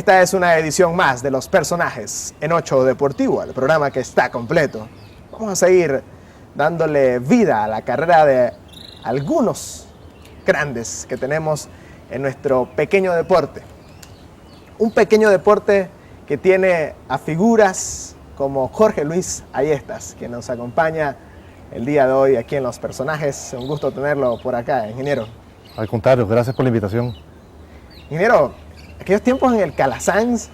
Esta es una edición más de Los Personajes en 8 Deportivo, el programa que está completo. Vamos a seguir dándole vida a la carrera de algunos grandes que tenemos en nuestro pequeño deporte. Un pequeño deporte que tiene a figuras como Jorge Luis Ayestas, que nos acompaña el día de hoy aquí en Los Personajes. Un gusto tenerlo por acá, ingeniero. Al contrario, gracias por la invitación. Ingeniero, aquellos tiempos en el Calasanz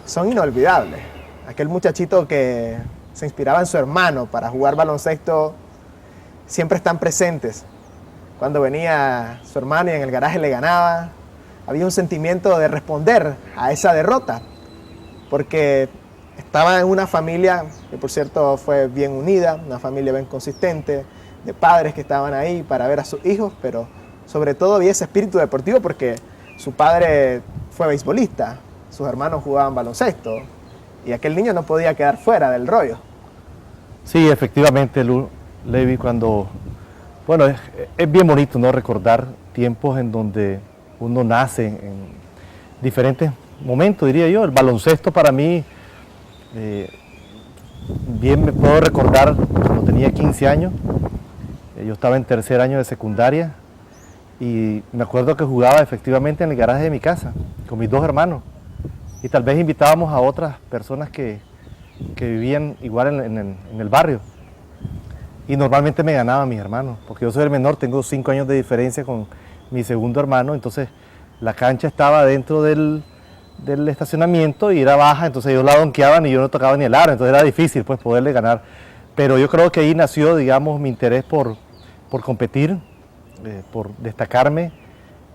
son inolvidables. Aquel muchachito que se inspiraba en su hermano para jugar baloncesto siempre están presentes. Cuando venía su hermano y en el garaje le ganaba, había un sentimiento de responder a esa derrota, porque estaba en una familia que, por cierto, fue bien unida, una familia bien consistente, de padres que estaban ahí para ver a sus hijos, pero sobre todo había ese espíritu deportivo porque su padre fue beisbolista, sus hermanos jugaban baloncesto y aquel niño no podía quedar fuera del rollo. Sí, efectivamente, Levi, bueno, es bien bonito, ¿no?, recordar tiempos en donde uno nace en diferentes momentos, diría yo. El baloncesto para mí, bien me puedo recordar cuando tenía 15 años, yo estaba en tercer año de secundaria y me acuerdo que jugaba efectivamente en el garaje de mi casa con mis dos hermanos y tal vez invitábamos a otras personas que vivían igual en el barrio y normalmente me ganaban mis hermanos, porque yo soy el menor, tengo 5 años de diferencia con mi segundo hermano, entonces la cancha estaba dentro del estacionamiento y era baja, entonces ellos la donkeaban y yo no tocaba ni el aro, entonces era difícil pues poderle ganar, pero yo creo que ahí nació, digamos, mi interés por competir, por destacarme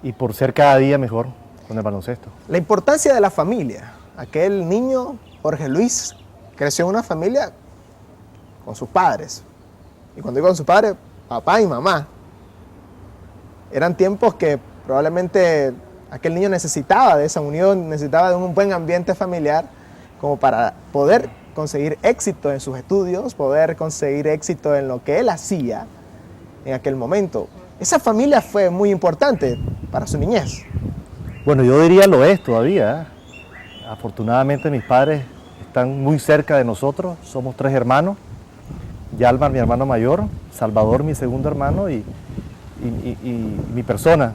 y por ser cada día mejor con el baloncesto. La importancia de la familia. Aquel niño, Jorge Luis, creció en una familia con sus padres. Y cuando digo con sus padres, papá y mamá. Eran tiempos que probablemente aquel niño necesitaba de esa unión, necesitaba de un buen ambiente familiar como para poder conseguir éxito en sus estudios, poder conseguir éxito en lo que él hacía en aquel momento. Esa familia fue muy importante para su niñez. Bueno, yo diría lo es todavía, ¿eh? Afortunadamente mis padres están muy cerca de nosotros, somos 3 hermanos, Yalmar, mi hermano mayor, Salvador, mi segundo hermano, y mi persona.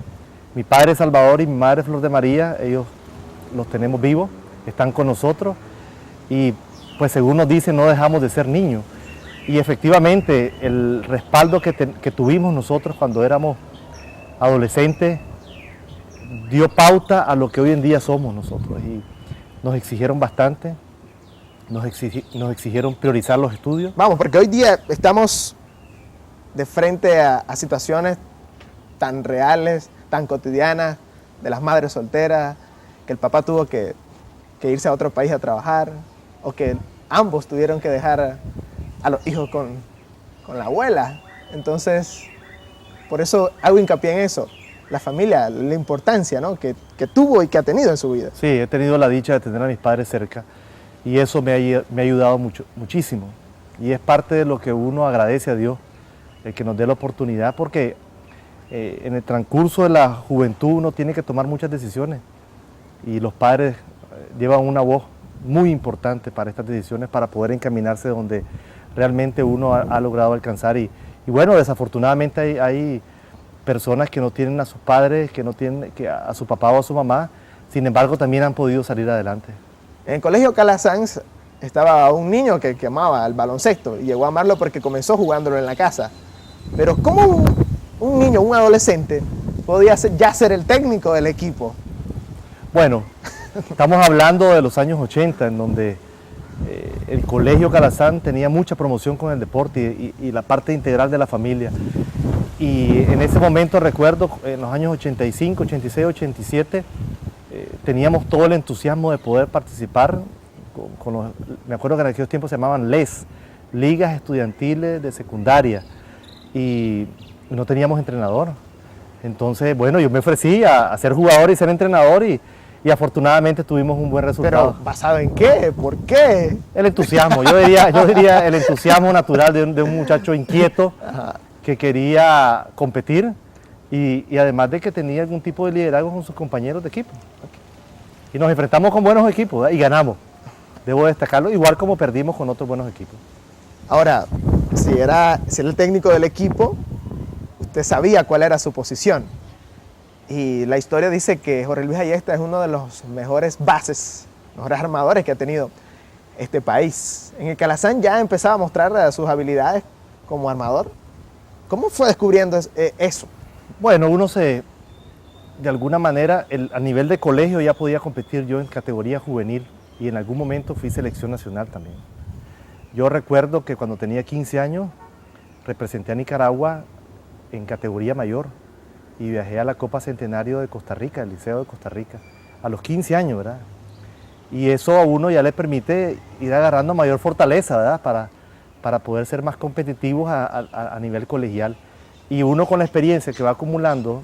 Mi padre Salvador y mi madre Flor de María, ellos los tenemos vivos, están con nosotros, y pues según nos dicen no dejamos de ser niños. Y efectivamente el respaldo que tuvimos nosotros cuando éramos adolescentes dio pauta a lo que hoy en día somos nosotros, y nos exigieron bastante. Nos exigieron priorizar los estudios. Vamos, porque hoy día estamos de frente a situaciones tan reales, tan cotidianas, de las madres solteras, que el papá tuvo que irse a otro país a trabajar, o que ambos tuvieron que dejar a los hijos con la abuela. Entonces, por eso hago hincapié en eso, la familia, la importancia, ¿no?, que tuvo y que ha tenido en su vida. Sí, he tenido la dicha de tener a mis padres cerca. Y eso me ha ayudado muchísimo. Y es parte de lo que uno agradece a Dios, el que nos dé la oportunidad, porque en el transcurso de la juventud uno tiene que tomar muchas decisiones. Y los padres llevan una voz muy importante para estas decisiones, para poder encaminarse donde realmente uno ha logrado alcanzar. Y bueno, desafortunadamente hay personas que no tienen a sus padres, que no tienen a su papá o a su mamá, sin embargo también han podido salir adelante. En el colegio Calasanz estaba un niño que amaba el baloncesto y llegó a amarlo porque comenzó jugándolo en la casa. Pero ¿cómo un niño, un adolescente, podía ya ser el técnico del equipo? Bueno, estamos hablando de los años 80, en donde el colegio Calasanz tenía mucha promoción con el deporte y la parte integral de la familia. Y en ese momento recuerdo, en los años 85, 86, 87, teníamos todo el entusiasmo de poder participar me acuerdo que en aquellos tiempos se llamaban ligas estudiantiles de secundaria, y no teníamos entrenador. Entonces, bueno, yo me ofrecí a ser jugador y ser entrenador, y afortunadamente tuvimos un buen resultado. ¿Pero basado en qué? ¿Por qué? El entusiasmo, yo diría el entusiasmo natural de un muchacho inquieto. Ajá. Que quería competir y además de que tenía algún tipo de liderazgo con sus compañeros de equipo. Y nos enfrentamos con buenos equipos, ¿verdad? Y ganamos. Debo destacarlo, igual como perdimos con otros buenos equipos. Ahora, si era el técnico del equipo, usted sabía cuál era su posición. Y la historia dice que Jorge Luis Ayestas es uno de los mejores bases, mejores armadores que ha tenido este país. En el Calasanz ya empezaba a mostrar sus habilidades como armador. ¿Cómo fue descubriendo eso? Bueno, de alguna manera, a nivel de colegio ya podía competir yo en categoría juvenil y en algún momento fui selección nacional también. Yo recuerdo que cuando tenía 15 años representé a Nicaragua en categoría mayor y viajé a la Copa Centenario de Costa Rica, el Liceo de Costa Rica, a los 15 años, ¿verdad? Y eso a uno ya le permite ir agarrando mayor fortaleza, ¿verdad? Para poder ser más competitivos a nivel colegial. Y uno con la experiencia que va acumulando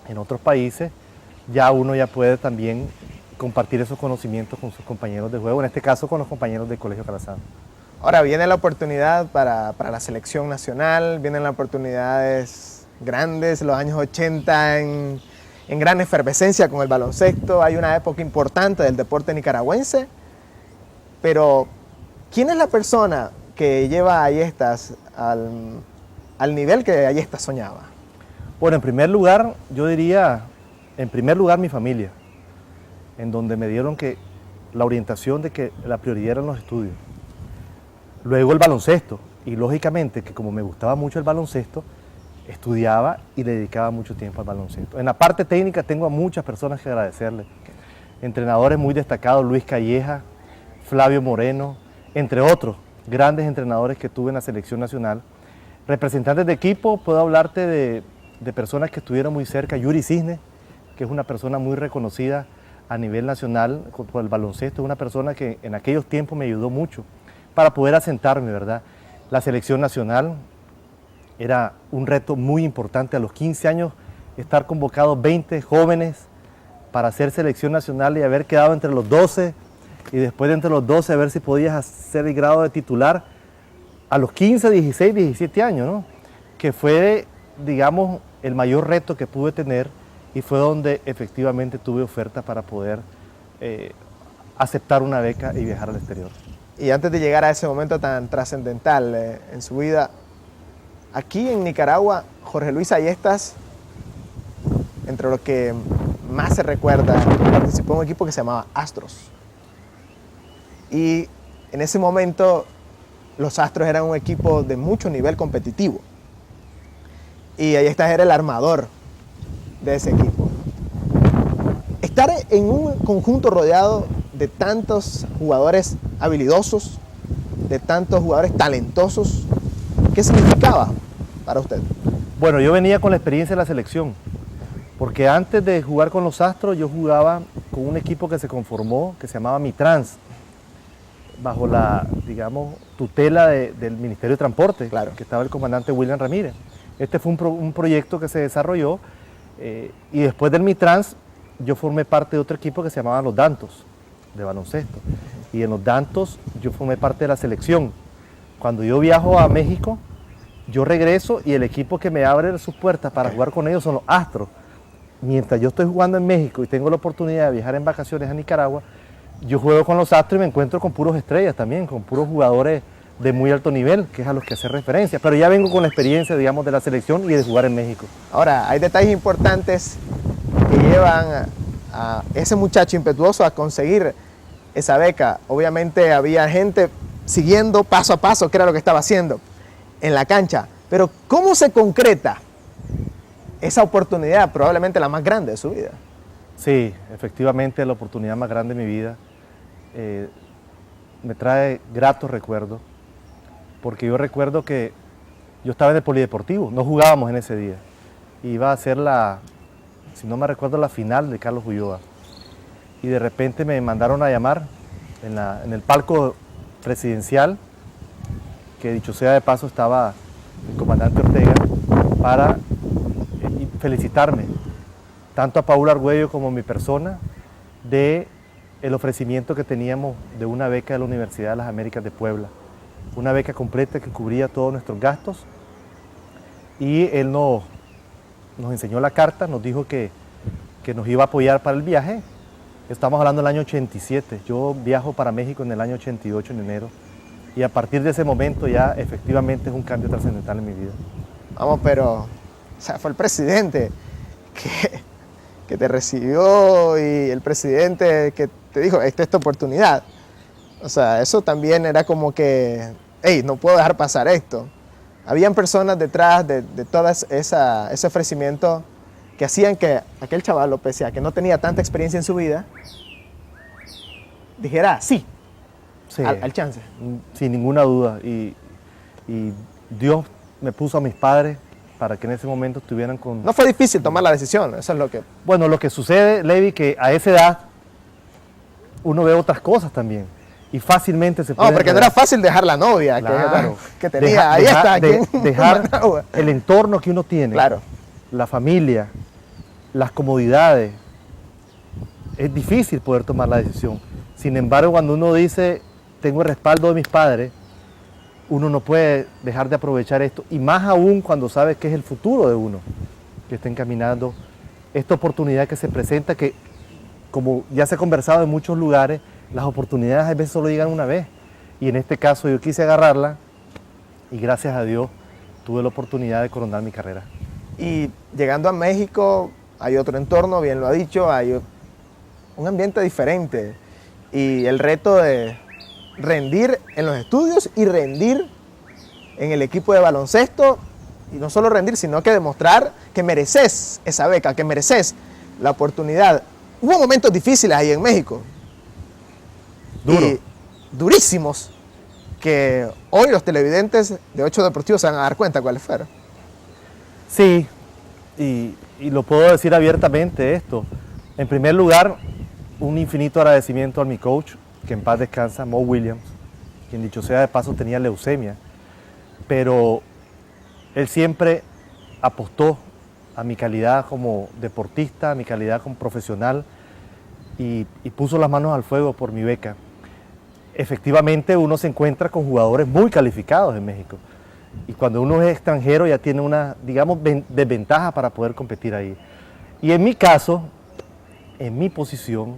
en otros países, ya uno ya puede también compartir esos conocimientos con sus compañeros de juego, en este caso con los compañeros del Colegio Calasanz. Ahora viene la oportunidad para la selección nacional, vienen las oportunidades grandes, los años 80 en gran efervescencia con el baloncesto, hay una época importante del deporte nicaragüense, pero ¿quién es la persona que lleva a Ayestas al nivel que Ayestas soñaba? Bueno, en primer lugar, yo diría, mi familia, en donde me dieron la orientación de que la prioridad eran los estudios. Luego el baloncesto, y lógicamente que como me gustaba mucho el baloncesto, estudiaba y le dedicaba mucho tiempo al baloncesto. En la parte técnica tengo a muchas personas que agradecerle. Entrenadores muy destacados, Luis Calleja, Flavio Moreno, entre otros grandes entrenadores que tuve en la selección nacional. Representantes de equipo, puedo hablarte de personas que estuvieron muy cerca. Yuri Cisne, que es una persona muy reconocida a nivel nacional por el baloncesto, es una persona que en aquellos tiempos me ayudó mucho para poder asentarme, ¿verdad? La selección nacional era un reto muy importante. A los 15 años, estar convocados 20 jóvenes para hacer selección nacional y haber quedado entre los 12, y después de entre los 12 a ver si podías hacer el grado de titular a los 15, 16, 17 años, ¿no? Que fue, digamos, el mayor reto que pude tener y fue donde efectivamente tuve oferta para poder aceptar una beca y viajar al exterior. Y antes de llegar a ese momento tan trascendental en su vida, aquí en Nicaragua, Jorge Luis Ayestas, entre lo que más se recuerda, participó en un equipo que se llamaba Astros. Y en ese momento los Astros eran un equipo de mucho nivel competitivo. Y Ayestas era el armador de ese equipo. Estar en un conjunto rodeado de tantos jugadores habilidosos, de tantos jugadores talentosos, ¿qué significaba para usted? Bueno, yo venía con la experiencia de la selección, porque antes de jugar con los Astros yo jugaba con un equipo que se conformó, que se llamaba Mitrans, bajo la, digamos, tutela del Ministerio de Transporte, claro, que estaba el comandante William Ramírez. Este fue un proyecto que se desarrolló y después del Mitrans yo formé parte de otro equipo que se llamaba Los Dantos, de baloncesto. Y en Los Dantos yo formé parte de la selección. Cuando yo viajo a México, yo regreso y el equipo que me abre sus puertas para jugar con ellos son los Astros. Mientras yo estoy jugando en México y tengo la oportunidad de viajar en vacaciones a Nicaragua, yo juego con los Astros y me encuentro con puros estrellas también, con puros jugadores de muy alto nivel, que es a los que hace referencia. Pero ya vengo con la experiencia, digamos, de la selección y de jugar en México. Ahora, hay detalles importantes que llevan a ese muchacho impetuoso a conseguir esa beca. Obviamente había gente siguiendo paso a paso qué era lo que estaba haciendo en la cancha. Pero ¿cómo se concreta esa oportunidad, probablemente la más grande de su vida? Sí, efectivamente la oportunidad más grande de mi vida. Me trae gratos recuerdos, porque yo recuerdo que yo estaba en el polideportivo, no jugábamos en ese día. Iba a ser si no me recuerdo, la final de Carlos Ulloa. Y de repente me mandaron a llamar en el palco presidencial, que dicho sea de paso estaba el comandante Ortega, para felicitarme, tanto a Paul Argüello como a mi persona, de el ofrecimiento que teníamos de una beca de la Universidad de las Américas de Puebla, una beca completa que cubría todos nuestros gastos, y él nos enseñó la carta, nos dijo que nos iba a apoyar para el viaje Estamos hablando del año 87. Yo viajo para México en el año 88, en enero. Y a partir de ese momento ya efectivamente es un cambio trascendental en mi vida. Vamos, pero, o sea, fue el presidente que te recibió y el presidente que te dijo, esta es tu oportunidad. O sea, eso también era como que, hey, no puedo dejar pasar esto. Habían personas detrás de todo ese ofrecimiento que hacían que aquel chaval, pese a que no tenía tanta experiencia en su vida, dijera sí, Sí, al chance. sin ninguna duda. Y Dios me puso a mis padres para que en ese momento estuvieran con... No fue difícil tomar la decisión, eso es lo que... Bueno, lo que sucede, Levi, que a esa edad uno ve otras cosas también. Y fácilmente se puede... No, porque no era fácil dejar la novia Claro. que tenía. Ahí está. Dejar el entorno que uno tiene, Claro. la familia, las comodidades. Es difícil poder tomar la decisión. Sin embargo, cuando uno dice, tengo el respaldo de mis padres, uno no puede dejar de aprovechar esto. Y más aún cuando sabe que es el futuro de uno, que está encaminando esta oportunidad que se presenta, que como ya se ha conversado en muchos lugares, las oportunidades a veces solo llegan una vez. Y en este caso yo quise agarrarla y gracias a Dios tuve la oportunidad de coronar mi carrera. Y llegando a México hay otro entorno, bien lo ha dicho, hay un ambiente diferente. Y el reto de rendir en los estudios y rendir en el equipo de baloncesto. Y no solo rendir, sino que demostrar que mereces esa beca, que mereces la oportunidad. Hubo momentos difíciles ahí en México. Duro. Y durísimos, que hoy los televidentes de 8 Deportivos se van a dar cuenta cuáles fueron. Sí, y lo puedo decir abiertamente esto. En primer lugar, un infinito agradecimiento a mi coach, que en paz descansa, Mo Williams, quien dicho sea de paso tenía leucemia, pero él siempre apostó a mi calidad como deportista, a mi calidad como profesional y puso las manos al fuego por mi beca. Efectivamente uno se encuentra con jugadores muy calificados en México y cuando uno es extranjero ya tiene una, digamos, desventaja para poder competir ahí. Y en mi caso, en mi posición,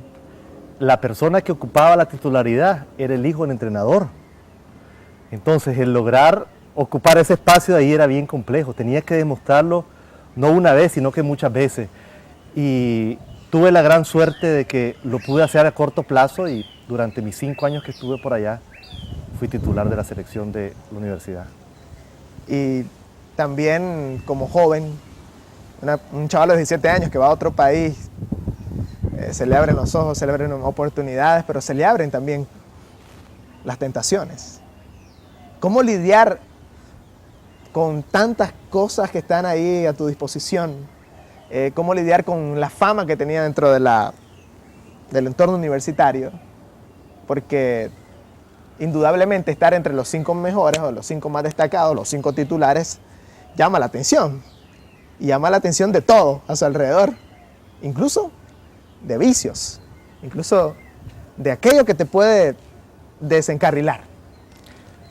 la persona que ocupaba la titularidad era el hijo del entrenador. Entonces el lograr ocupar ese espacio de ahí era bien complejo, tenía que demostrarlo no una vez, sino que muchas veces. Y tuve la gran suerte de que lo pude hacer a corto plazo y durante mis 5 años que estuve por allá fui titular de la selección de la universidad. Y también como joven, un chaval de 17 años que va a otro país, se le abren los ojos, se le abren oportunidades, pero se le abren también las tentaciones. ¿Cómo lidiar con tantas cosas que están ahí a tu disposición? ¿Cómo lidiar con la fama que tenía dentro de del entorno universitario? Porque indudablemente estar entre los 5 mejores o los 5 más destacados, los 5 titulares, llama la atención. Y llama la atención de todo a su alrededor, incluso de vicios, incluso de aquello que te puede desencarrilar.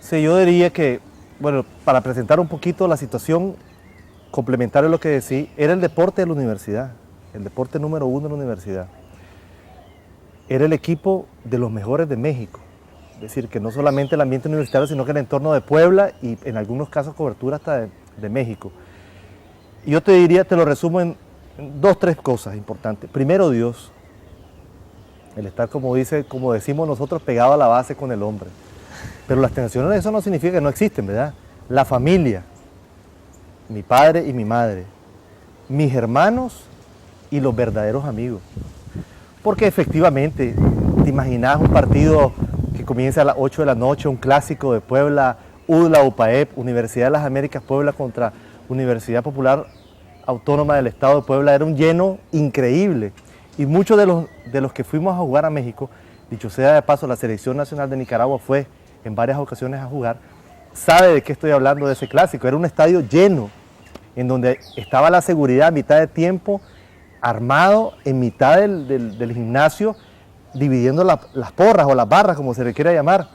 Sí, yo diría que, bueno, para presentar un poquito la situación, complementario a lo que decía, era el deporte de la universidad, el deporte número 1 de la universidad. Era el equipo de los mejores de México. Es decir, que no solamente el ambiente universitario, sino que el entorno de Puebla y en algunos casos cobertura hasta de México. Y yo te diría, te lo resumo en 2, 3 cosas importantes. Primero, Dios. El estar, como decimos nosotros, pegado a la base con el hombre. Pero las tentaciones, eso no significa que no existen, ¿verdad? La familia, mi padre y mi madre, mis hermanos y los verdaderos amigos. Porque efectivamente, te imaginas un partido que comienza a las 8 de la noche, un clásico de Puebla, UDLA, UPAEP, Universidad de las Américas Puebla contra Universidad Popular Autónoma del Estado de Puebla, era un lleno increíble. Y muchos de los que fuimos a jugar a México, dicho sea de paso, la Selección Nacional de Nicaragua fue en varias ocasiones a jugar, sabe de qué estoy hablando de ese clásico. Era un estadio lleno, en donde estaba la seguridad a mitad de tiempo, armado en mitad del gimnasio, dividiendo las porras o las barras, como se le quiera llamar.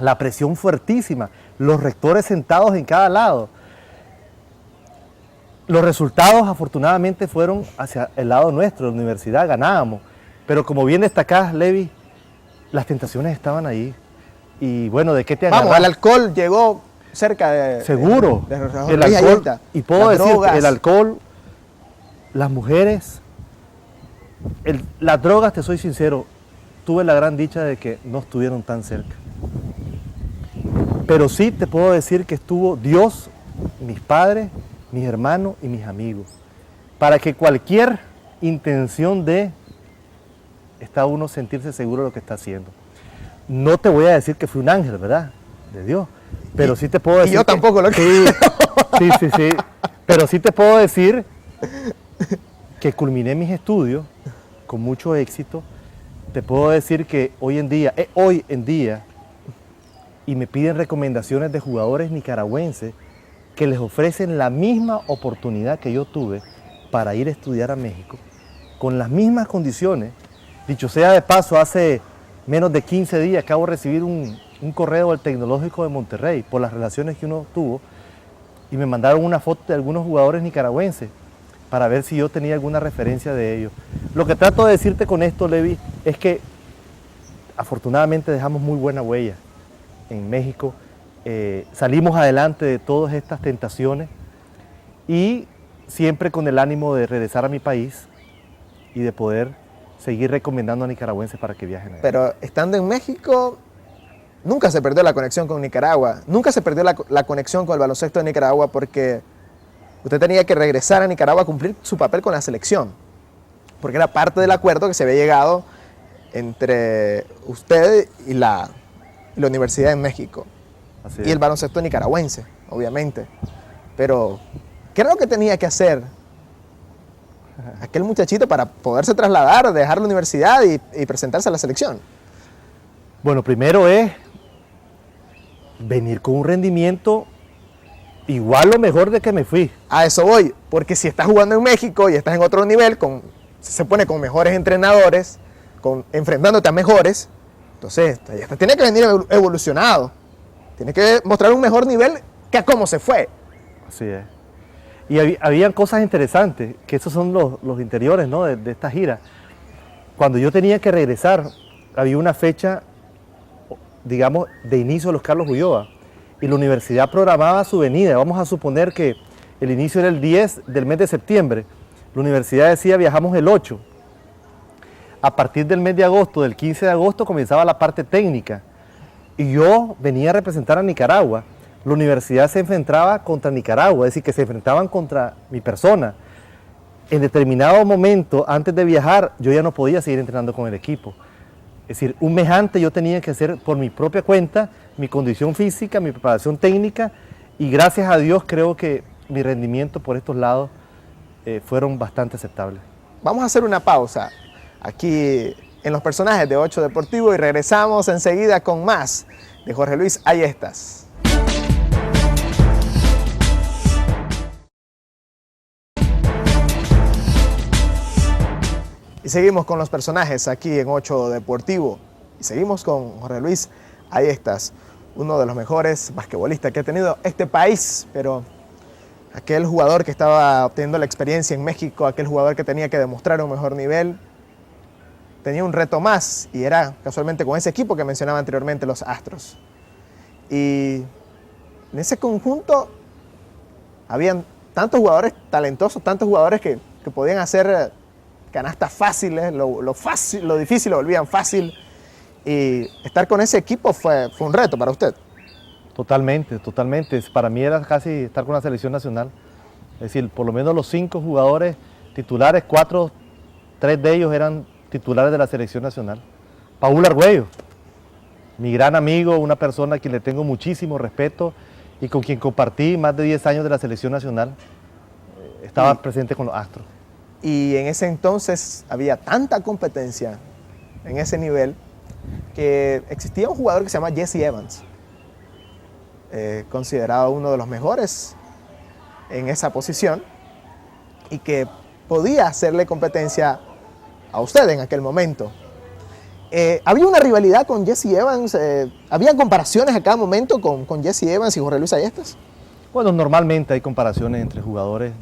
La presión fuertísima, los rectores sentados en cada lado. Los resultados afortunadamente fueron hacia el lado nuestro, de la universidad, ganábamos, Pero como bien destacás, Levi, las tentaciones estaban ahí. Y bueno, ¿de qué te agarras? Vamos, el alcohol llegó cerca de... Seguro. de El Luis alcohol, Ayesta. y puedo Las decir, drogas. el alcohol, las mujeres, las drogas, te soy sincero, tuve la gran dicha de que no estuvieron tan cerca. Pero sí te puedo decir que estuvo Dios, mis padres, mis hermanos y mis amigos. Para que cualquier intención de, está uno sentirse seguro de lo que está haciendo. No te voy a decir que fui un ángel, ¿verdad? De Dios. Pero sí te puedo decir. Y yo tampoco lo sí, sí. Pero sí te puedo decir que culminé mis estudios con mucho éxito. Te puedo decir que hoy en día, y me piden recomendaciones de jugadores nicaragüenses que les ofrecen la misma oportunidad que yo tuve para ir a estudiar a México, con las mismas condiciones. Dicho sea de paso, hace menos de 15 días acabo de recibir un correo del Tecnológico de Monterrey por las relaciones que uno tuvo y me mandaron una foto de algunos jugadores nicaragüenses para ver si yo tenía alguna referencia de ellos. Lo que trato de decirte con esto, Levi, es que afortunadamente dejamos muy buena huella en México. Salimos adelante de todas estas tentaciones y siempre con el ánimo de regresar a mi país y de poder seguir recomendando a nicaragüenses para que viajen allá. Pero estando en México, nunca se perdió la conexión con Nicaragua, nunca se perdió la conexión con el baloncesto de Nicaragua porque usted tenía que regresar a Nicaragua a cumplir su papel con la selección, porque era parte del acuerdo que se había llegado entre usted y la Universidad de México. Así Y es. el baloncesto nicaragüense, obviamente. Pero, ¿qué era lo que tenía que hacer aquel muchachito para poderse trasladar, dejar la universidad y presentarse a la selección? Bueno, primero es venir con un rendimiento igual o mejor de que me fui. A eso voy, porque si estás jugando en México y estás en otro nivel, se pone con mejores entrenadores, enfrentándote a mejores, entonces ya tiene que venir evolucionado. Tiene que mostrar un mejor nivel que a cómo se fue. Así es. Y habían cosas interesantes, que esos son los interiores, ¿no? de esta gira. Cuando yo tenía que regresar, había una fecha, digamos, de inicio de los Carlos Ulloa, y la universidad programaba su venida. Vamos a suponer que el inicio era el 10 del mes de septiembre. La universidad decía viajamos el 8. A partir del mes de agosto, del 15 de agosto, comenzaba la parte técnica. Y yo venía a representar a Nicaragua. La universidad se enfrentaba contra Nicaragua, es decir, que se enfrentaban contra mi persona. En determinado momento, antes de viajar, yo ya no podía seguir entrenando con el equipo. Es decir, un mes antes yo tenía que hacer por mi propia cuenta mi condición física, mi preparación técnica, y gracias a Dios creo que mi rendimiento por estos lados fueron bastante aceptables. Vamos a hacer una pausa aquí en los personajes de 8 Deportivo y regresamos enseguida con más de Jorge Luis Ayestas. Y seguimos con los personajes aquí en 8 Deportivo. Y seguimos con Jorge Luis Ayestas, uno de los mejores basquetbolistas que ha tenido este país, pero aquel jugador que estaba obteniendo la experiencia en México, aquel jugador que tenía que demostrar un mejor nivel, tenía un reto más y era casualmente con ese equipo que mencionaba anteriormente, los Astros. Y en ese conjunto habían tantos jugadores talentosos, tantos jugadores que podían hacer canastas fáciles, lo difícil lo volvían fácil, y estar con ese equipo fue un reto para usted. Totalmente. Para mí era casi estar con la selección nacional. Es decir, por lo menos los 5 jugadores titulares, 3 de ellos eran titulares de la selección nacional. Paul Argüello, mi gran amigo, una persona a quien le tengo muchísimo respeto y con quien compartí más de 10 años de la selección nacional, estaba presente con los Astros. Y en ese entonces había tanta competencia en ese nivel que existía un jugador que se llama Jesse Evans, considerado uno de los mejores en esa posición y que podía hacerle competencia a usted en aquel momento. ¿Había una rivalidad con Jesse Evans? ¿Había comparaciones a cada momento con Jesse Evans y Jorge Luis Ayestas? Bueno, normalmente hay comparaciones entre jugadores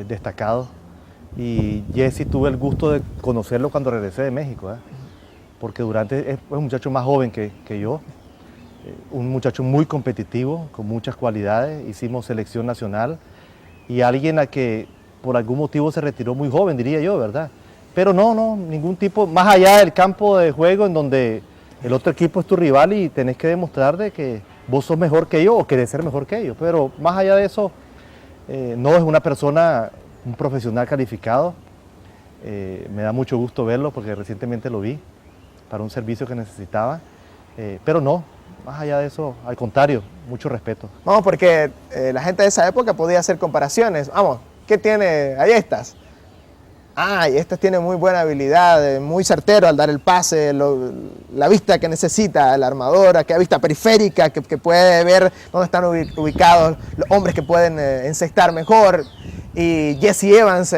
destacados. Y Jesse tuve el gusto de conocerlo cuando regresé de México, porque es un muchacho más joven que yo, un muchacho muy competitivo, con muchas cualidades, hicimos selección nacional y alguien a que por algún motivo se retiró muy joven, diría yo, ¿verdad? Pero no, ningún tipo, más allá del campo de juego en donde el otro equipo es tu rival y tenés que demostrar de que vos sos mejor que ellos o querés ser mejor que ellos, pero más allá de eso, no es una persona, un profesional calificado. Me da mucho gusto verlo porque recientemente lo vi para un servicio que necesitaba, pero no, más allá de eso, al contrario, mucho respeto. Vamos, porque la gente de esa época podía hacer comparaciones. Vamos, ¿qué tiene Ayestas? Ayestas tiene muy buena habilidad, muy certero al dar el pase, la vista que necesita el armador, aquella vista periférica que puede ver dónde están ubicados los hombres que pueden encestar mejor. Y Jesse Evans,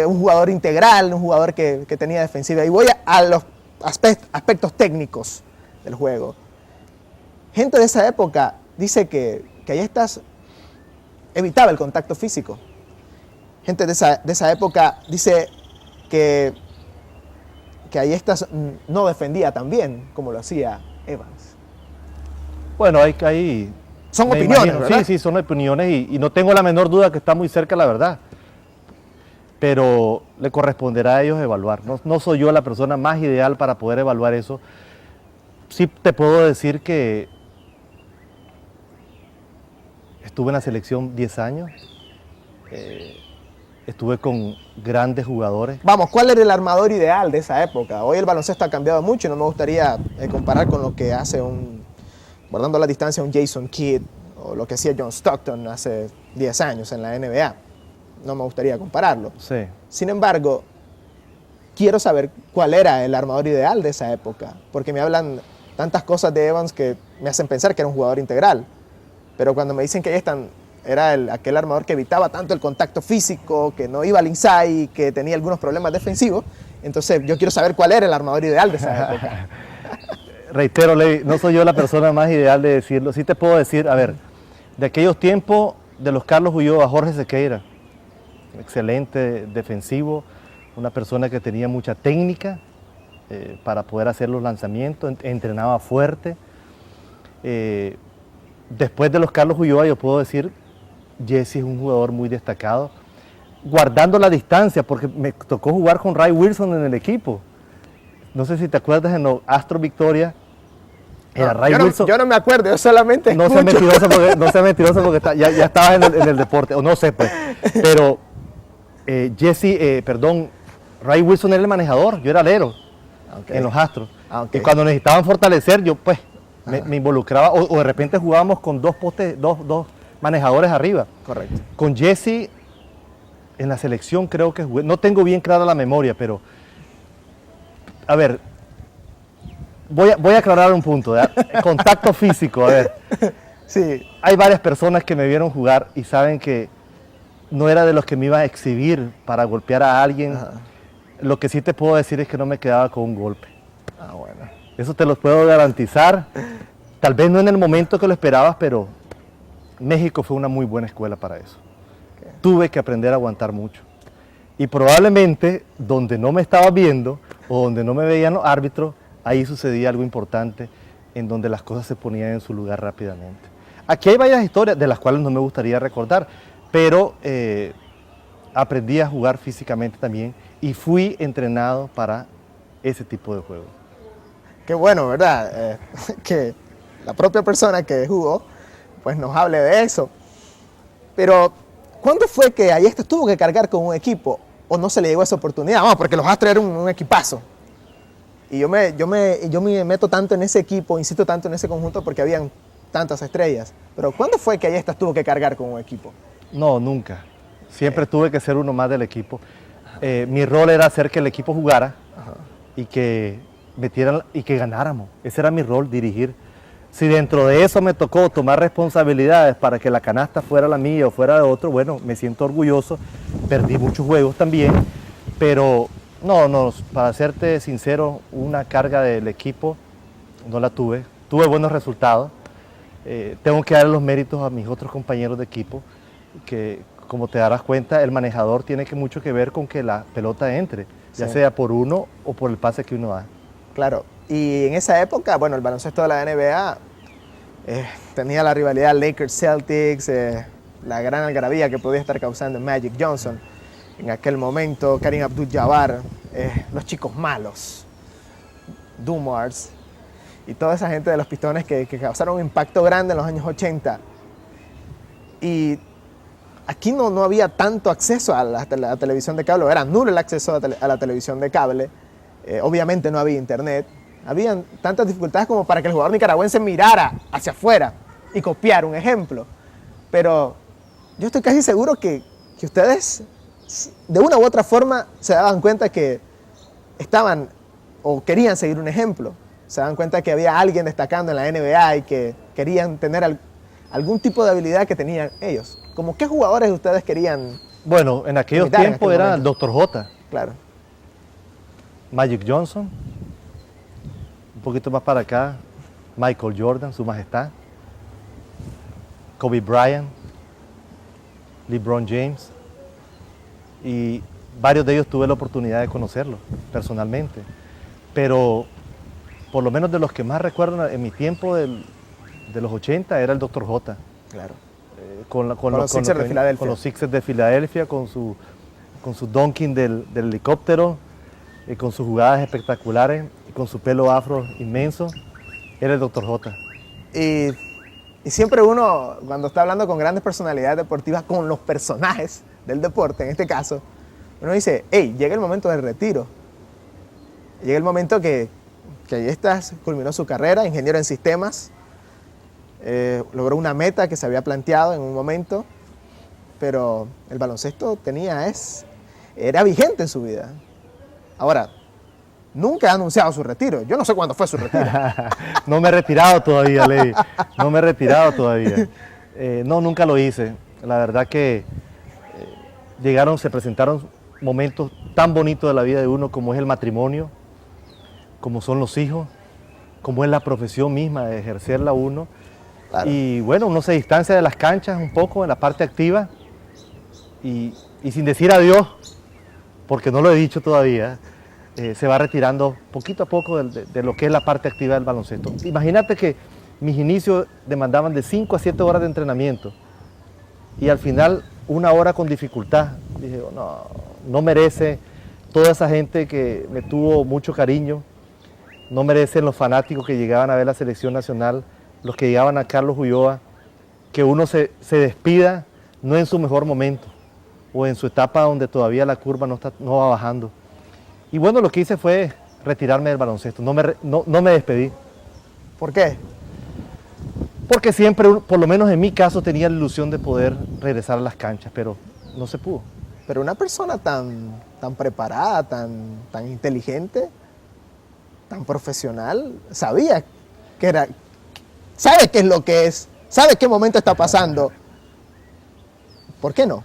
un jugador integral, un jugador que tenía defensiva. Y voy a los aspectos técnicos del juego. Gente de esa época dice que Ayestas evitaba el contacto físico. Gente de esa época dice que Ayestas no defendía tan bien como lo hacía Evans. Bueno, hay son opiniones, ¿verdad? Sí, son opiniones y no tengo la menor duda que está muy cerca la verdad. Pero le corresponderá a ellos evaluar. No soy yo la persona más ideal para poder evaluar eso. Sí te puedo decir que estuve en la selección 10 años. Estuve con grandes jugadores. Vamos, ¿cuál era el armador ideal de esa época? Hoy el baloncesto ha cambiado mucho y no me gustaría comparar con lo que hace guardando la distancia, un Jason Kidd o lo que hacía John Stockton hace 10 años en la NBA. No me gustaría compararlo. Sí. Sin embargo, quiero saber cuál era el armador ideal de esa época, porque me hablan tantas cosas de Evans que me hacen pensar que era un jugador integral. Pero cuando me dicen que era aquel armador que evitaba tanto el contacto físico, que no iba al inside, que tenía algunos problemas defensivos, entonces yo quiero saber cuál era el armador ideal de esa época. Reitero, Levi, no soy yo la persona más ideal de decirlo. Sí te puedo decir, a ver, de aquellos tiempos, de los Carlos Ulloa, Jorge Sequeira, excelente defensivo, una persona que tenía mucha técnica para poder hacer los lanzamientos, entrenaba fuerte. Después de los Carlos Ulloa, yo puedo decir, Jesse es un jugador muy destacado, guardando la distancia, porque me tocó jugar con Ray Wilson en el equipo. No sé si te acuerdas en los Astros Victoria. Era Ray Wilson. Yo no me acuerdo, yo solamente escucho. No sea mentiroso porque ya estabas en el deporte, o no sé pues. Pero Ray Wilson era el manejador, yo era alero en los Astros. Y cuando necesitaban fortalecer, yo pues me involucraba, o de repente jugábamos con dos manejadores arriba. Correcto. Con Jesse en la selección creo que jugué, no tengo bien clara la memoria, pero a ver, voy a aclarar un punto, ¿verdad? Contacto físico, a ver. Sí. Hay varias personas que me vieron jugar y saben que no era de los que me iba a exhibir para golpear a alguien. Ajá. Lo que sí te puedo decir es que no me quedaba con un golpe. Bueno. Eso te lo puedo garantizar. Tal vez no en el momento que lo esperabas, pero México fue una muy buena escuela para eso. Okay. Tuve que aprender a aguantar mucho. Y probablemente donde no me estaba viendo o donde no me veían los árbitros, ahí sucedía algo importante en donde las cosas se ponían en su lugar rápidamente. Aquí hay varias historias de las cuales no me gustaría recordar, pero aprendí a jugar físicamente también y fui entrenado para ese tipo de juego. Qué bueno, ¿verdad? Que la propia persona que jugó pues nos hable de eso. Pero, ¿cuándo fue que Ayestas tuvo que cargar con un equipo o no se le llegó esa oportunidad? Vamos, porque los Astros eran un equipazo. Y yo me meto tanto en ese equipo, insisto tanto en ese conjunto porque habían tantas estrellas. Pero, ¿cuándo fue que Ayestas tuvo que cargar con un equipo? No, nunca. Siempre tuve que ser uno más del equipo. Mi rol era hacer que el equipo jugara. Ajá. Y que metieran y que ganáramos. Ese era mi rol, dirigir. Si dentro de eso me tocó tomar responsabilidades para que la canasta fuera la mía o fuera de otro, bueno, me siento orgulloso. Perdí muchos juegos también, pero no, para serte sincero, una carga del equipo no la tuve. Tuve buenos resultados. Tengo que dar los méritos a mis otros compañeros de equipo, que como te darás cuenta, el manejador tiene mucho que ver con que la pelota entre, ya Sí. sea por uno o por el pase que uno da. Claro. Y en esa época, bueno, el baloncesto de la NBA tenía la rivalidad Lakers-Celtics, la gran algarabía que podía estar causando Magic Johnson. En aquel momento, Kareem Abdul-Jabbar, los chicos malos, Dumars y toda esa gente de los Pistones que causaron un impacto grande en los años 80. Y aquí no había tanto acceso a la televisión de cable, era nulo el acceso a la televisión de cable. Obviamente no había internet. Habían tantas dificultades como para que el jugador nicaragüense mirara hacia afuera y copiara un ejemplo. Pero yo estoy casi seguro que ustedes, de una u otra forma, se daban cuenta que estaban o querían seguir un ejemplo. Se daban cuenta que había alguien destacando en la NBA y que querían tener algún tipo de habilidad que tenían ellos. ¿Cómo qué jugadores ustedes querían? Bueno, en aquellos imitar en tiempos aquel era el momento? Dr. J, Claro. Magic Johnson, un poquito más para acá, Michael Jordan, su majestad, Kobe Bryant, LeBron James, y varios de ellos tuve la oportunidad de conocerlos personalmente, pero por lo menos de los que más recuerdo en mi tiempo de los 80 era el Dr. J, Claro. con los Sixers de Filadelfia. con los Sixers de Filadelfia, con su dunking del helicóptero, con sus jugadas espectaculares y con su pelo afro inmenso, era el Dr. J. Y siempre uno, cuando está hablando con grandes personalidades deportivas, con los personajes del deporte, en este caso, uno dice, hey, llega el momento del retiro. Llega el momento que Ayestas culminó su carrera, ingeniero en sistemas, logró una meta que se había planteado en un momento, pero el baloncesto era vigente en su vida. Ahora, nunca ha anunciado su retiro. Yo no sé cuándo fue su retiro. No me he retirado todavía, Levi. No me he retirado todavía. No, nunca lo hice. La verdad que se presentaron momentos tan bonitos de la vida de uno como es el matrimonio, como son los hijos, como es la profesión misma de ejercerla uno. Claro. Y bueno, uno se distancia de las canchas un poco en la parte activa y sin decir adiós, porque no lo he dicho todavía, se va retirando poquito a poco de lo que es la parte activa del baloncesto. Imagínate que mis inicios demandaban de 5 a 7 horas de entrenamiento y al final 1 hora con dificultad. Dije, no merece toda esa gente que me tuvo mucho cariño, no merecen los fanáticos que llegaban a ver la selección nacional, los que llegaban a Carlos Ulloa, que uno se despida no en su mejor momento o en su etapa donde todavía la curva no va bajando. Y bueno, lo que hice fue retirarme del baloncesto, no me despedí. ¿Por qué? Porque siempre, por lo menos en mi caso, tenía la ilusión de poder regresar a las canchas, pero no se pudo. Pero una persona tan preparada, tan inteligente, tan profesional, sabe qué es lo que es, sabe qué momento está pasando. ¿Por qué no?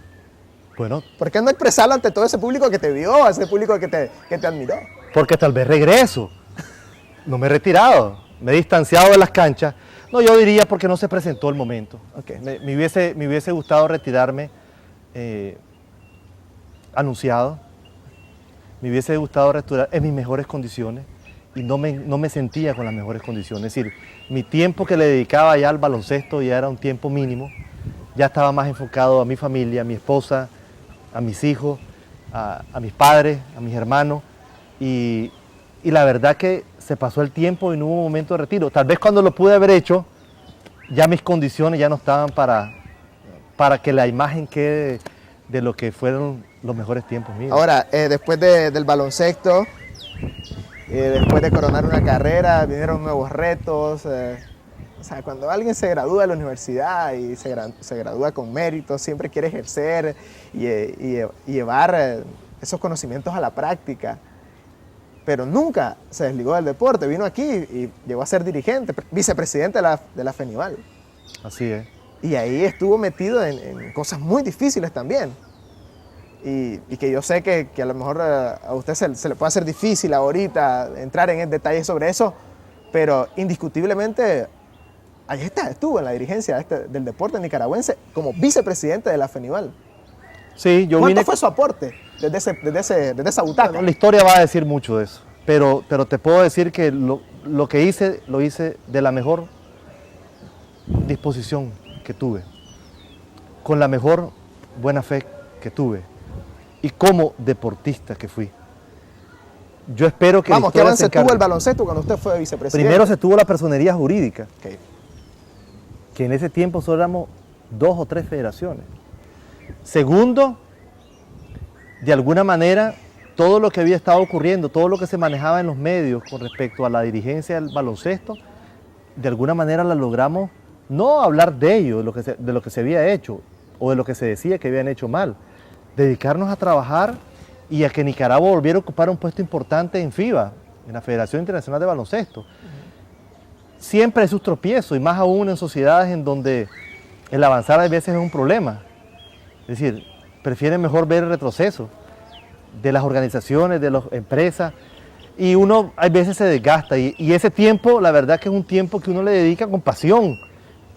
Bueno, ¿Por qué no expresarlo ante todo ese público que te vio, ese público que te admiró? porque tal vez regreso. No me he retirado, me he distanciado de las canchas. No, yo diría porque no se presentó el momento. Okay. Me hubiese gustado retirarme anunciado. Me hubiese gustado retirar en mis mejores condiciones y no me sentía con las mejores condiciones. Es decir, mi tiempo que le dedicaba ya al baloncesto ya era un tiempo mínimo. Ya estaba más enfocado a mi familia, a mi esposa, a mis hijos, a mis padres, a mis hermanos. Y la verdad que se pasó el tiempo y no hubo momento de retiro. Tal vez cuando lo pude haber hecho, ya mis condiciones ya no estaban para que la imagen quede de lo que fueron los mejores tiempos míos. Ahora, después del baloncesto, después de coronar una carrera, vinieron nuevos retos. O sea, cuando alguien se gradúa de la universidad y se gradúa con méritos, siempre quiere ejercer y llevar esos conocimientos a la práctica. Pero nunca se desligó del deporte. Vino aquí y llegó a ser dirigente, vicepresidente de la FENIVAL. Así es. Y ahí estuvo metido en cosas muy difíciles también. Y que yo sé que a lo mejor a usted se le puede hacer difícil ahorita entrar en detalles sobre eso, pero indiscutiblemente ahí estuvo en la dirigencia del deporte nicaragüense como vicepresidente de la FENIVAL. Sí, yo ¿Cuánto vine... fue su aporte desde esa butaca? Bueno, la historia va a decir mucho de eso, pero te puedo decir que lo que hice, lo hice de la mejor disposición que tuve, con la mejor buena fe que tuve y como deportista que fui. Yo espero que Vamos, ¿qué la historia avance se encargue. tuvo el baloncesto cuando usted fue vicepresidente? Primero se tuvo la personería jurídica, Ok. que en ese tiempo solo éramos 2 o 3 federaciones. Segundo, de alguna manera, todo lo que había estado ocurriendo, todo lo que se manejaba en los medios con respecto a la dirigencia del baloncesto, de alguna manera la logramos no hablar de ello, de lo que se había hecho o de lo que se decía que habían hecho mal, dedicarnos a trabajar y a que Nicaragua volviera a ocupar un puesto importante en FIBA, en la Federación Internacional de Baloncesto. Siempre hay sus tropiezos y más aún en sociedades en donde el avanzar a veces es un problema. Es decir, prefieren mejor ver el retroceso de las organizaciones, de las empresas, y uno a veces se desgasta y ese tiempo, la verdad que es un tiempo que uno le dedica con pasión,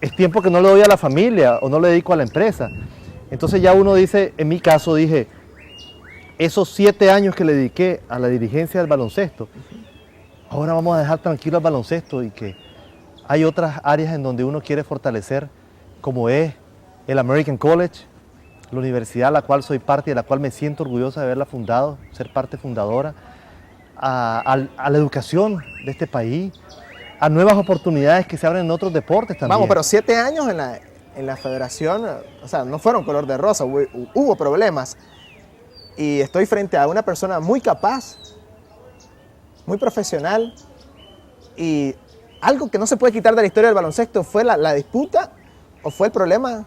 es tiempo que no le doy a la familia o no le dedico a la empresa. Entonces ya uno dice, en mi caso dije, esos 7 años que le dediqué a la dirigencia del baloncesto, ahora vamos a dejar tranquilo el baloncesto y que hay otras áreas en donde uno quiere fortalecer, como es el American College, la universidad a la cual soy parte y de la cual me siento orgullosa de haberla fundado, ser parte fundadora, a la educación de este país, a nuevas oportunidades que se abren en otros deportes también. Vamos, pero 7 años en la federación, o sea, no fueron color de rosa, hubo problemas. Y estoy frente a una persona muy capaz, muy profesional, y algo que no se puede quitar de la historia del baloncesto fue la disputa o fue el problema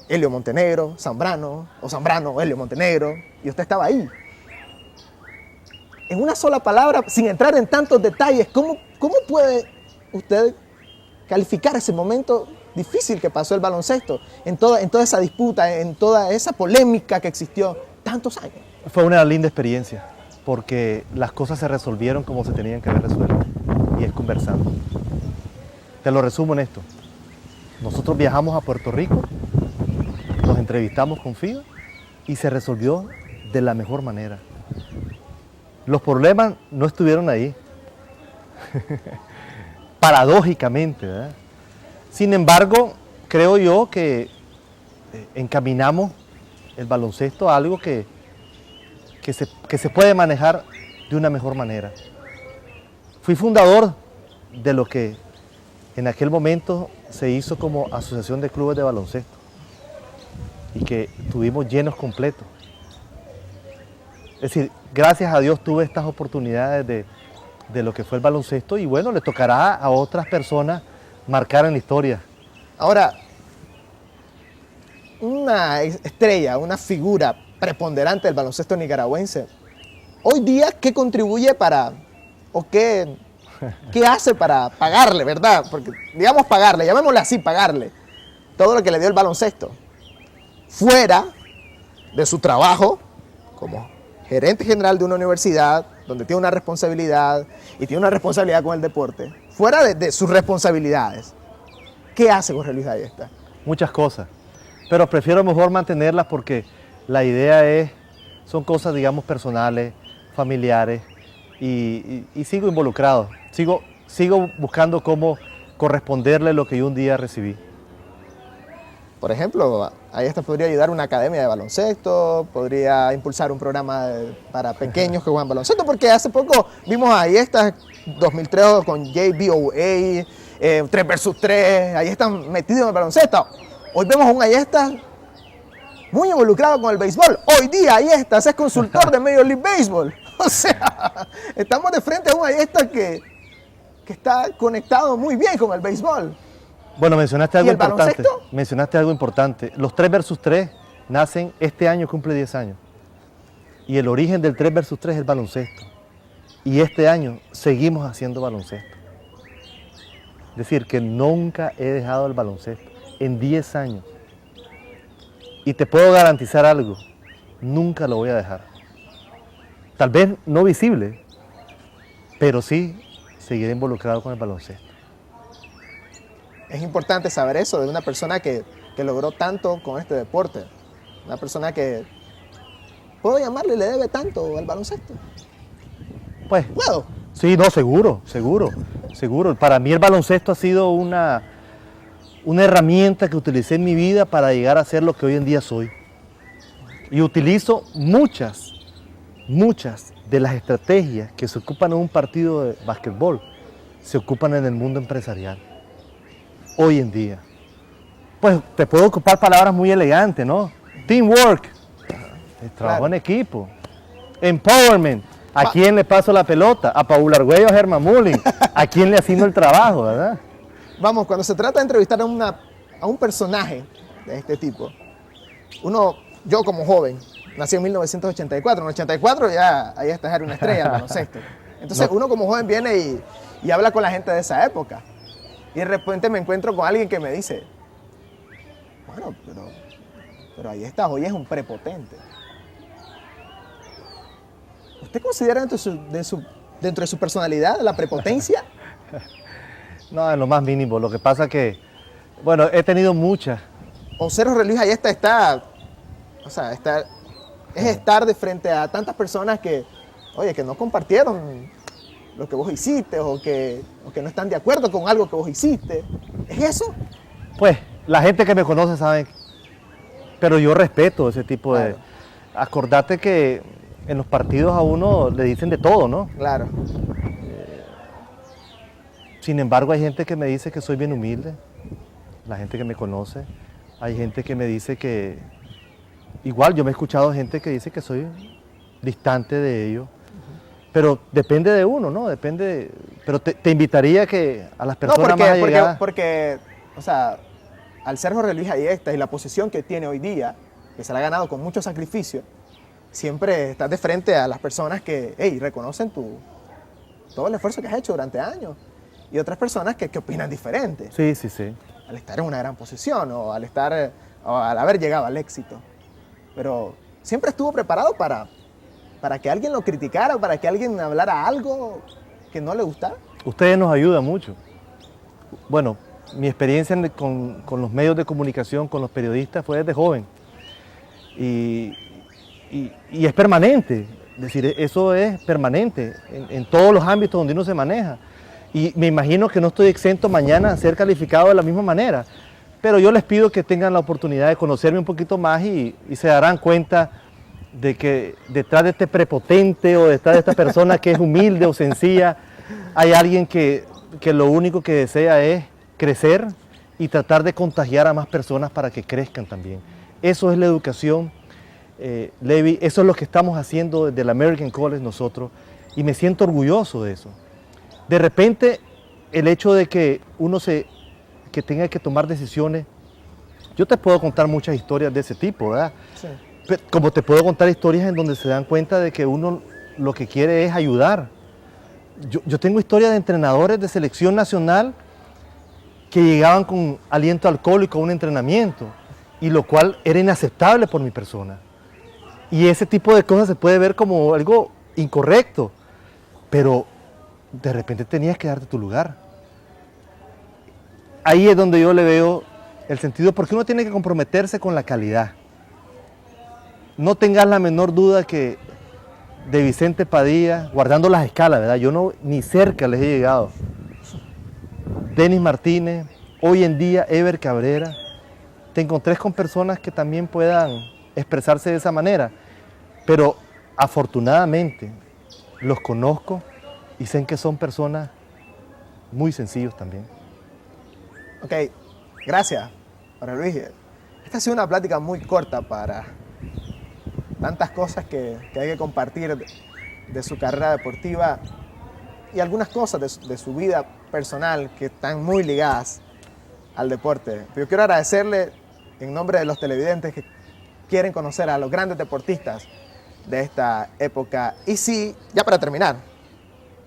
Helio Montenegro, Zambrano, o Zambrano, Helio Montenegro, y usted estaba ahí. En una sola palabra, sin entrar en tantos detalles, ¿cómo puede usted calificar ese momento difícil que pasó el baloncesto, en toda esa disputa, en toda esa polémica que existió tantos años? Fue una linda experiencia, porque las cosas se resolvieron como se tenían que haber resuelto, y es conversando. Te lo resumo en esto. Nosotros viajamos a Puerto Rico, nos entrevistamos con FIBA y se resolvió de la mejor manera. Los problemas no estuvieron ahí, paradójicamente, ¿verdad? Sin embargo, creo yo que encaminamos el baloncesto a algo que se puede manejar de una mejor manera. Fui fundador de lo que en aquel momento se hizo como Asociación de Clubes de Baloncesto y que tuvimos llenos completos. Es decir, gracias a Dios tuve estas oportunidades de lo que fue el baloncesto y bueno, le tocará a otras personas marcar en la historia. Ahora, una estrella, una figura preponderante del baloncesto nicaragüense, hoy día, ¿qué contribuye o qué hace para pagarle, verdad? Porque, digamos pagarle, llamémosle así, pagarle todo lo que le dio el baloncesto, fuera de su trabajo como gerente general de una universidad, donde tiene una responsabilidad y tiene una responsabilidad con el deporte, fuera de sus responsabilidades. ¿Qué hace Jorge Luis Ayesta? Muchas cosas, pero prefiero mejor mantenerlas porque la idea son cosas, digamos, personales, familiares y sigo involucrado, sigo buscando cómo corresponderle lo que yo un día recibí. Por ejemplo, Ayesta podría ayudar a una academia de baloncesto, podría impulsar un programa para pequeños que juegan baloncesto, porque hace poco vimos a Ayesta 2003 con JBOA, 3 versus 3, Ayesta metido en el baloncesto. Hoy vemos a un Ayesta muy involucrado con el béisbol. Hoy día Ayesta es consultor de Major League Baseball. O sea, estamos de frente a un Ayesta que está conectado muy bien con el béisbol. Bueno, mencionaste algo importante. ¿Baloncesto? Mencionaste algo importante. Los 3 versus 3 nacen, este año cumple 10 años. Y el origen del 3 versus 3 es el baloncesto. Y este año seguimos haciendo baloncesto. Es decir, que nunca he dejado el baloncesto en 10 años. Y te puedo garantizar algo, nunca lo voy a dejar. Tal vez no visible, pero sí seguiré involucrado con el baloncesto. Es importante saber eso de una persona que logró tanto con este deporte. Una persona que, ¿puedo llamarle, le debe tanto al baloncesto? Pues, ¿Puedo? sí, no, seguro, seguro, seguro. Para mí el baloncesto ha sido una herramienta que utilicé en mi vida para llegar a ser lo que hoy en día soy. Y utilizo muchas de las estrategias que se ocupan en un partido de básquetbol, se ocupan en el mundo empresarial, hoy en día. Pues te puedo ocupar palabras muy elegantes, ¿no? Teamwork, el trabajo en equipo, empowerment, ¿a quién le paso la pelota? ¿A Paul Argüello o a Germán Mullin? ¿A quién le asigno el trabajo, verdad? Vamos, cuando se trata de entrevistar a un personaje de este tipo, yo como joven, nací en 1984, en el 84 ya ahí estás, era una estrella del baloncesto. Entonces uno como joven viene y habla con la gente de esa época. Y de repente me encuentro con alguien que me dice, bueno, pero ahí está, hoy es un prepotente. ¿Usted considera dentro de su personalidad la prepotencia? No, en lo más mínimo. Lo que pasa que, bueno, he tenido muchas. O Cerro Luis Ayesta es estar de frente a tantas personas que, oye, que no compartieron lo que vos hiciste o que no están de acuerdo con algo que vos hiciste. ¿Es eso? Pues, la gente que me conoce sabe, pero yo respeto ese tipo de... Claro. Acordate que en los partidos a uno le dicen de todo, ¿no? Claro. Sin embargo, hay gente que me dice que soy bien humilde, la gente que me conoce. Hay gente que me dice que... Igual, yo me he escuchado gente que dice que soy distante de ellos. Pero depende de uno, ¿no? Depende... Pero te invitaría que a las personas más allegadas... Porque, o sea, al ser Jorge Luis Ayesta y la posición que tiene hoy día, que se la ha ganado con mucho sacrificio, siempre estás de frente a las personas que, reconocen todo el esfuerzo que has hecho durante años. Y otras personas que opinan diferente. Sí, sí, sí. Al estar en una gran posición o al haber llegado al éxito. Pero siempre estuvo preparado para que alguien lo criticara, para que alguien hablara algo que no le gustara. Ustedes nos ayudan mucho. Bueno, mi experiencia con los medios de comunicación, con los periodistas, fue desde joven. Y es permanente. Es decir, eso es permanente en todos los ámbitos donde uno se maneja. Y me imagino que no estoy exento mañana a ser calificado de la misma manera. Pero yo les pido que tengan la oportunidad de conocerme un poquito más y se darán cuenta de que detrás de este prepotente o detrás de esta persona que es humilde o sencilla, hay alguien que lo único que desea es crecer y tratar de contagiar a más personas para que crezcan también. Eso es la educación, Levi, eso es lo que estamos haciendo desde el American College nosotros y me siento orgulloso de eso. De repente, el hecho de que que tenga que tomar decisiones, yo te puedo contar muchas historias de ese tipo, ¿verdad? Sí. Como te puedo contar historias en donde se dan cuenta de que uno lo que quiere es ayudar. Yo tengo historias de entrenadores de selección nacional que llegaban con aliento alcohólico a un entrenamiento, y lo cual era inaceptable por mi persona. Y ese tipo de cosas se puede ver como algo incorrecto, pero de repente tenías que darte tu lugar. Ahí es donde yo le veo el sentido, porque uno tiene que comprometerse con la calidad. No tengas la menor duda que de Vicente Padilla, guardando las escalas, ¿verdad? Yo no, ni cerca les he llegado. Denis Martínez, hoy en día Ever Cabrera, te encontrés con personas que también puedan expresarse de esa manera, pero afortunadamente los conozco y sé que son personas muy sencillos también. Ok, gracias, Jorge Luis. Esta ha sido una plática muy corta para tantas cosas que hay que compartir de su carrera deportiva y algunas cosas de su vida personal que están muy ligadas al deporte. Yo quiero agradecerle en nombre de los televidentes que quieren conocer a los grandes deportistas de esta época. Y si, ya para terminar,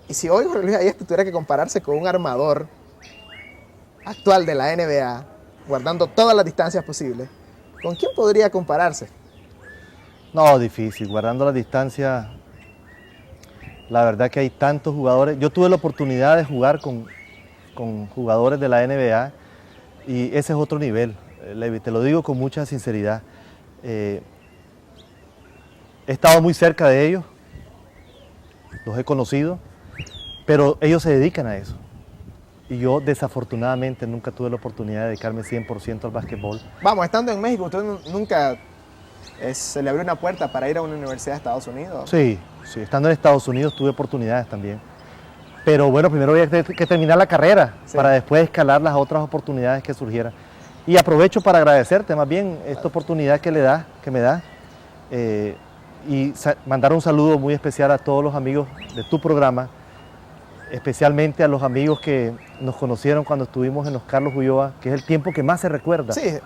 y si hoy Jorge Luis Ayesta tuviera que compararse con un armador actual de la NBA, guardando todas las distancias posibles, ¿con quién podría compararse? No, difícil, guardando la distancia. La verdad que hay tantos jugadores. Yo tuve la oportunidad de jugar con jugadores de la NBA y ese es otro nivel, Levi, te lo digo con mucha sinceridad. He estado muy cerca de ellos, los he conocido, pero ellos se dedican a eso. Y yo desafortunadamente nunca tuve la oportunidad de dedicarme 100% al básquetbol. Vamos, estando en México, ¿usted nunca se le abrió una puerta para ir a una universidad de Estados Unidos? Sí, sí, estando en Estados Unidos tuve oportunidades también. Pero bueno, primero había que terminar la carrera, sí, para después escalar las otras oportunidades que surgieran. Y aprovecho para agradecerte más bien esta oportunidad que me da, y mandar un saludo muy especial a todos los amigos de tu programa, especialmente a los amigos que nos conocieron cuando estuvimos en los Carlos Ulloa, que es el tiempo que más se recuerda. Sí,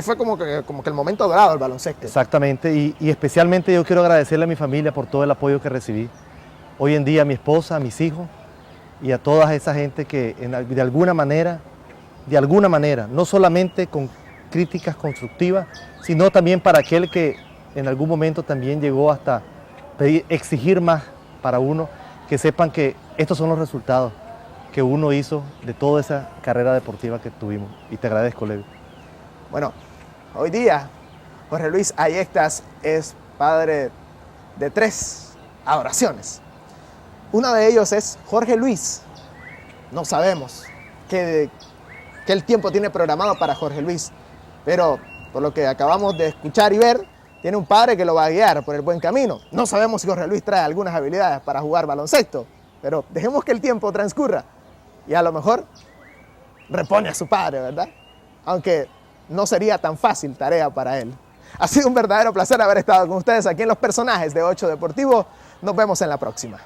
fue como que el momento dorado del baloncesto. Exactamente, y especialmente yo quiero agradecerle a mi familia por todo el apoyo que recibí. Hoy en día a mi esposa, a mis hijos y a toda esa gente que de alguna manera, no solamente con críticas constructivas, sino también para aquel que en algún momento también llegó hasta exigir más para uno, que sepan que estos son los resultados que uno hizo de toda esa carrera deportiva que tuvimos. Y te agradezco, Levi. Bueno, hoy día Jorge Luis Ayestas es padre de 3 adoraciones. Uno de ellos es Jorge Luis. No sabemos qué el tiempo tiene programado para Jorge Luis, pero por lo que acabamos de escuchar y ver, tiene un padre que lo va a guiar por el buen camino. No sabemos si Jorge Luis trae algunas habilidades para jugar baloncesto, pero dejemos que el tiempo transcurra y a lo mejor repone a su padre, ¿verdad? Aunque no sería tan fácil tarea para él. Ha sido un verdadero placer haber estado con ustedes aquí en Los Personajes de 8 Deportivo. Nos vemos en la próxima.